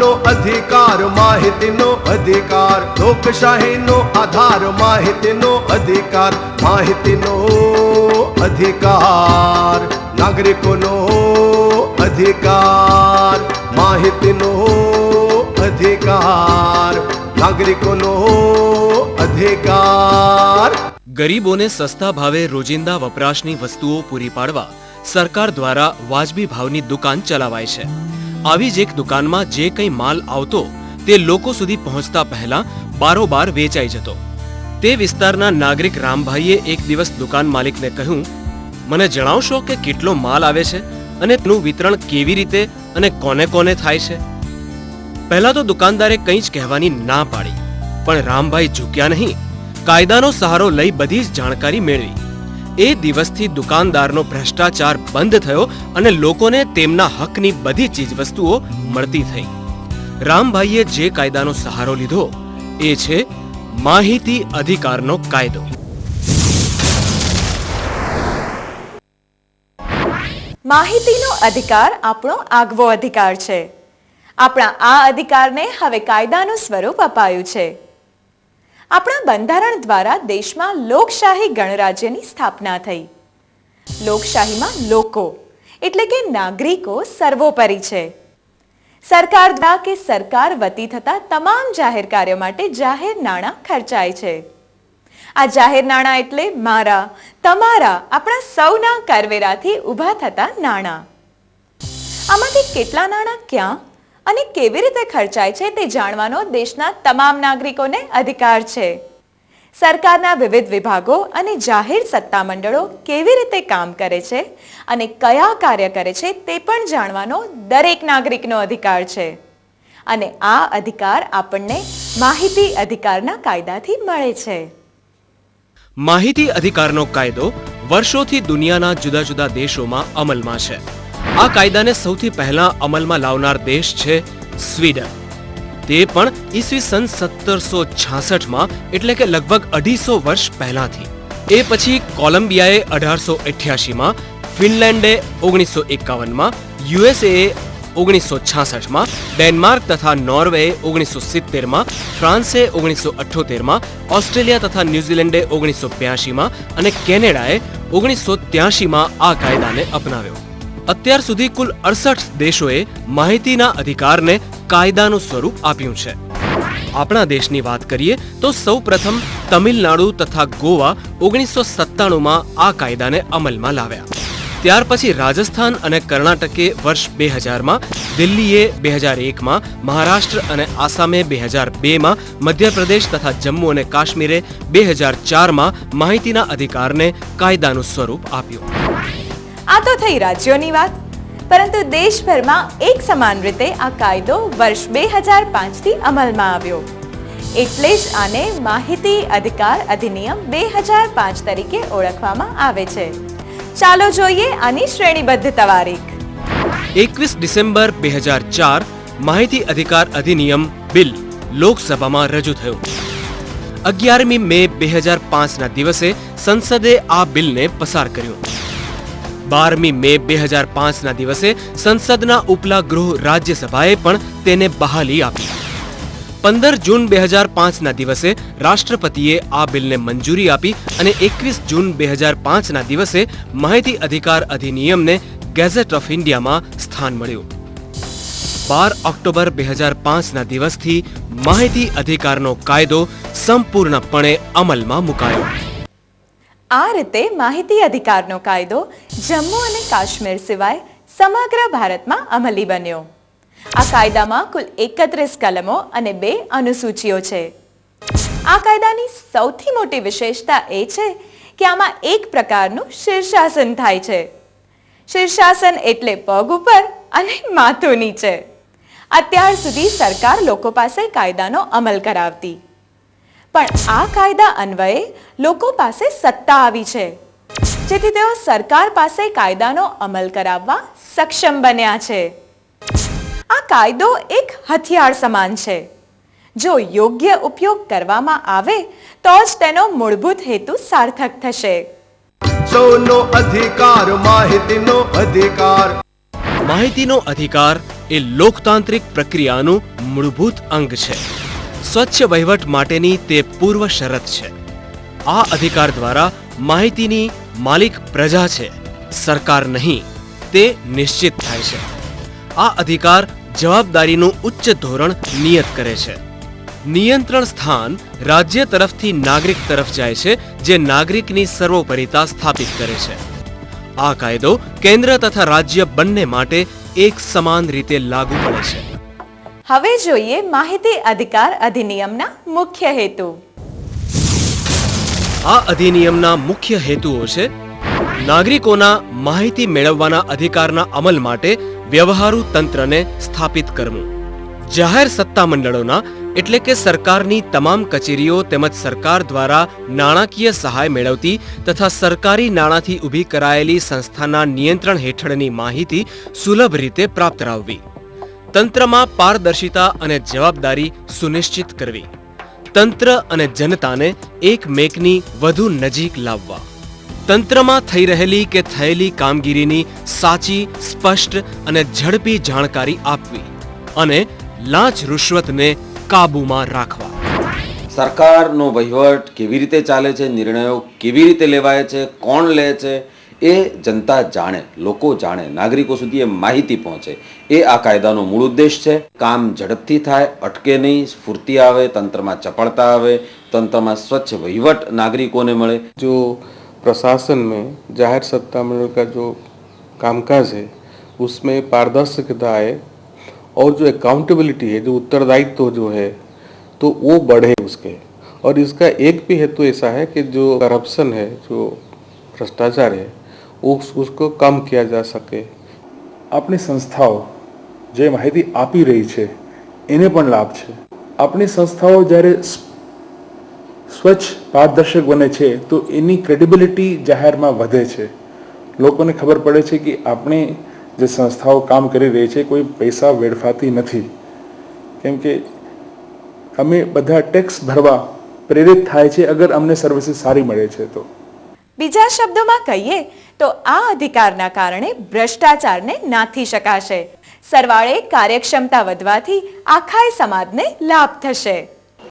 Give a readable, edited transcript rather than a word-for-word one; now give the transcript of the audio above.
સૌનો અધિકાર માહિતીનો અધિકાર, લોકશાહીનો આધાર માહિતીનો અધિકાર, માહિતીનો અધિકાર, નાગરિકોનો અધિકાર, માહિતીનો અધિકાર, નાગરિકોનો અધિકાર। ગરીબોને સસ્તા ભાવે રોજિંદા વપરાશની વસ્તુઓ પૂરી પાડવા સરકાર દ્વારા વાજબી ભાવની દુકાન ચલાવાય છે। આવી જ એક દુકાનમાં જે કંઈ માલ આવતો તે લોકો સુધી પહોંચતા પહેલા બારોબાર વેચાઈ જતો। તે વિસ્તારના નાગરિક રામભાઈએ એક દિવસ દુકાન માલિકને કહ્યું, મને જણાવશો કે કેટલો માલ આવે છે અને તેનું વિતરણ કેવી રીતે અને કોને કોને થાય છે? પહેલા તો દુકાનદારે કંઈ જ કહેવાની ના પાડી, પણ રામભાઈ ઝૂક્યા નહીં, કાયદાનો સહારો લઈ બધી જ જાણકારી મેળવી। એ દિવસથી દુકાનદારનો ભ્રષ્ટાચાર બંધ થયો અને લોકોને તેમના હકની બધી ચીજવસ્તુઓ મળતી થઈ। રામભાઈએ જે કાયદાનો સહારો લીધો એ છે માહિતી અધિકારનો કાયદો। માહિતીનો અધિકાર આપણો આગવો અધિકાર છે। આપણા આ અધિકારને હવે કાયદાનું સ્વરૂપ અપાયું છે। આપણા બંધારણ દ્વારા દેશમાં લોકશાહી ગણરાજ્યની સ્થાપના થઈ। લોકશાહીમાં લોકો એટલે કે નાગરિકો સર્વોપરી છે। સરકાર દ્વારા કે સરકાર વતી થતા તમામ જાહેર કાર્યો માટે જાહેર નાણાં ખર્ચાય છે। આ જાહેર નાણાં એટલે મારા, તમારા, આપણા સૌના કરવેરાથી ઊભા થતા નાણાં। આમાંથી કેટલા નાણાં ક્યાં અને કેવી રીતે ખર્ચાય છે તે જાણવાનો દેશના તમામ નાગરિકોને અધિકાર છે। સરકારના વિવિધ વિભાગો અને જાહેર સત્તામંડળો કેવી રીતે કામ કરે છે અને કયા કાર્ય કરે છે તે પણ જાણવાનો દરેક નાગરિકનો અધિકાર છે। અને આ અધિકાર આપણને માહિતી અધિકારના કાયદાથી મળે છે। માહિતી અધિકારનો કાયદો વર્ષોથી દુનિયાના જુદા જુદા દેશોમાં અમલમાં છે। આ કાયદાને સૌથી પહેલા અમલમાં લાવનાર દેશ છે સ્વીડન। તે પણ ઈસવીસન 1766માં એટલે કે લગભગ 250 વર્ષ પહેલાથી। એ પછી કોલંબિયાએ 1888માં, ફિનલેન્ડે 1951માં, યુએસએએ 1966માં, ડેનમાર્ક તથા નોર્વેએ 1970માં, ફ્રાન્સે 1978માં, ઓસ્ટ્રેલિયા તથા ન્યૂઝીલેન્ડે 1982માં અને કેનેડાએ 1983માં આ કાયદાને અપનાવ્યો। અત્યાર સુધી કુલ 68 દેશોએ માહિતીના અધિકારને કાયદાનું સ્વરૂપ આપ્યું છે। આપણા દેશની વાત કરીએ તો સૌપ્રથમ તમિલનાડુ તથા ગોવા 1997માં આ કાયદાને અમલમાં લાવ્યા। ત્યાર પછી રાજસ્થાન અને કર્ણાટકે વર્ષ 2000માં, દિલ્હીએ 2001માં, મહારાષ્ટ્ર અને આસામે 2002માં, મધ્યપ્રદેશ તથા જમ્મુ અને કાશ્મીરે 2004માં માહિતીના અધિકારને કાયદાનું સ્વરૂપ આપ્યું। આ તો થઈ રાજ્યોની વાત, પરંતુ દેશભરમાં એક સમાન રીતે આ કાયદો વર્ષ 2005થી અમલમાં આવ્યો। એટલે જ આને માહિતી અધિકાર અધિનિયમ 2005 તરીકે ઓળખવામાં આવે છે। ચાલો જોઈએ આની શ્રેણીબદ્ધ તારીખ। 21 ડિસેમ્બર 2004 માહિતી અધિકાર અધિનિયમ બિલ લોકસભામાં રજૂ થયું। 11મી મે 2005ના દિવસે સંસદે આ બિલને પસાર કર્યું। 12મી મે 2005ના દિવસે સંસદના ઉપલા ગૃહ રાજ્યસભાએ પણ તેને બહાલી આપી। 15 જૂન 2005ના દિવસે રાષ્ટ્રપતિએ આ બિલને મંજૂરી આપી અને 21 જૂન 2005ના દિવસે માહિતી અધિકાર અધિનિયમને ગેઝેટ ઓફ ઇન્ડિયામાં સ્થાન મળ્યું। 12 ઓક્ટોબર 2005ના દિવસથી માહિતી અધિકારનો કાયદો સંપૂર્ણપણે અમલમાં મુકાયો। આ રીતે માહિતી અધિકારનો કાયદો જમ્મુ અને કાશ્મીર સિવાય સમગ્ર ભારતમાં અમલી બન્યો। આ કાયદામાં કુલ 31 કલમો અને 2 અનુસૂચિઓ છે। આ કાયદાની સૌથી મોટી વિશેષતા એ છે કે આમાં એક પ્રકારનું શીર્ષાસન થાય છે। શીર્ષાસન એટલે પગ ઉપર અને માથું નીચે। અત્યાર સુધી સરકાર લોકો પાસે કાયદાનો અમલ કરાવતી, પણ આ કાયદા અન્વયે લોકો પાસે સત્તા આવી છે, જેથી તેઓ સરકાર પાસે કાયદાનો અમલ કરાવવા સક્ષમ બન્યા છે। આ કાયદો એક હથિયાર સમાન છે। જો યોગ્ય ઉપયોગ કરવામાં આવે તો જ તેનો મૂળભૂત હેતુ સાર્થક થશે। સૌનો અધિકાર માહિતીનો અધિકાર। માહિતીનો અધિકાર એ લોકતાંત્રિક પ્રક્રિયાનું મૂળભૂત અંગ છે. સ્વચ્છ વહીવટ માટેની તે પૂર્વ શરત છે. આ અધિકાર દ્વારા માહિતીની માલિક પ્રજા છે, સરકાર નહીં, તે નિશ્ચિત થાય છે. આ અધિકાર જવાબદારીનું ઉચ્ચ ધોરણ નિયત કરે છે. નિયંત્રણ સ્થાન રાજ્ય તરફથી નાગરિક તરફ જાય છે, જે નાગરિકની સર્વોપરિતા સ્થાપિત કરે છે. આ કાયદો કેન્દ્ર તથા રાજ્ય બંને માટે એક સમાન રીતે લાગુ પડે છે. હવે જોઈએ માહિતી અધિકાર અધિનિયમના મુખ્ય હેતુ. આ અધિનિયમના મુખ્ય હેતુઓ છે: નાગરિકોના માહિતી મેળવવાના અધિકારના અમલ માટે વ્યવહારુ તંત્રને સ્થાપિત કરવું, જાહેર સત્તામંડળોના એટલે કે સરકારની તમામ કચેરીઓ તેમજ સરકાર દ્વારા નાણાકીય સહાય મેળવતી તથા સરકારી નાણાંથી ઊભી કરાયેલી સંસ્થાના નિયંત્રણ હેઠળની માહિતી સુલભ રીતે પ્રાપ્ત કરાવવી, તંત્રમાં પારદર્શિતા અને જવાબદારી સુનિશ્ચિત કરવી, તંત્ર અને જનતાને એકમેકની વધુ નજીક લાવવા, તંત્રમાં થઈ રહેલી કે થયેલી કામગીરીની સાચી, સ્પષ્ટ અને ઝડપી જાણકારી આપવી અને લાંચ રૂશ્વતને કાબૂમાં રાખવા. સરકારનો વહીવટ કેવી રીતે ચાલે છે, નિર્ણયો કેવી રીતે લેવાય છે, કોણ લે છે, એ જનતા જાણે, લોકો જાણે, નાગરિકો સુધી એ માહિતી પહોંચે, એ આ કાયદાનો મૂળ ઉદ્દેશ છે. કામ ઝડપથી થાય, અટકે નહીં, સ્ફૂર્તિ આવે, તંત્રમાં ચપળતા આવે, તંત્રમાં સ્વચ્છ વહીવટ नागरिकों મળે. जो प्रशासन में जाहिर सत्तामंडल का जो कामकाज है उसमें पारदर्शिता आए और जो अकाउंटेबिलिटी है, जो उत्तरदायित्व जो है, तो वो बढ़े उसके. और इसका एक भी हेतु ऐसा है कि जो करप्शन है, जो भ्रष्टाचार है, उसको कम किया जा सके. આપણી સંસ્થાઓ જે માહિતી આપી રહી છે એને પણ લાભ છે. આપણી સંસ્થાઓ જ્યારે સ્વચ્છ પારદર્શક બને છે તો એની ક્રેડિબિલિટી જાહેરમાં વધે છે. લોકોને ખબર પડે છે કે આપણે જે સંસ્થાઓ કામ કરી રહી છે કોઈ પૈસા વેડફાતી નથી, કેમ કે અમે બધા ટેક્સ ભરવા પ્રેરિત થાય છે અગર અમને સર્વિસીસ સારી મળે છે તો. બીજા શબ્દોમાં કહીએ તો આ અધિકારના કારણે ભ્રષ્ટાચારને નાથી શકાશે. સરવાળે કાર્યક્ષમતા વધવાથી આખા સમાજને લાભ થશે.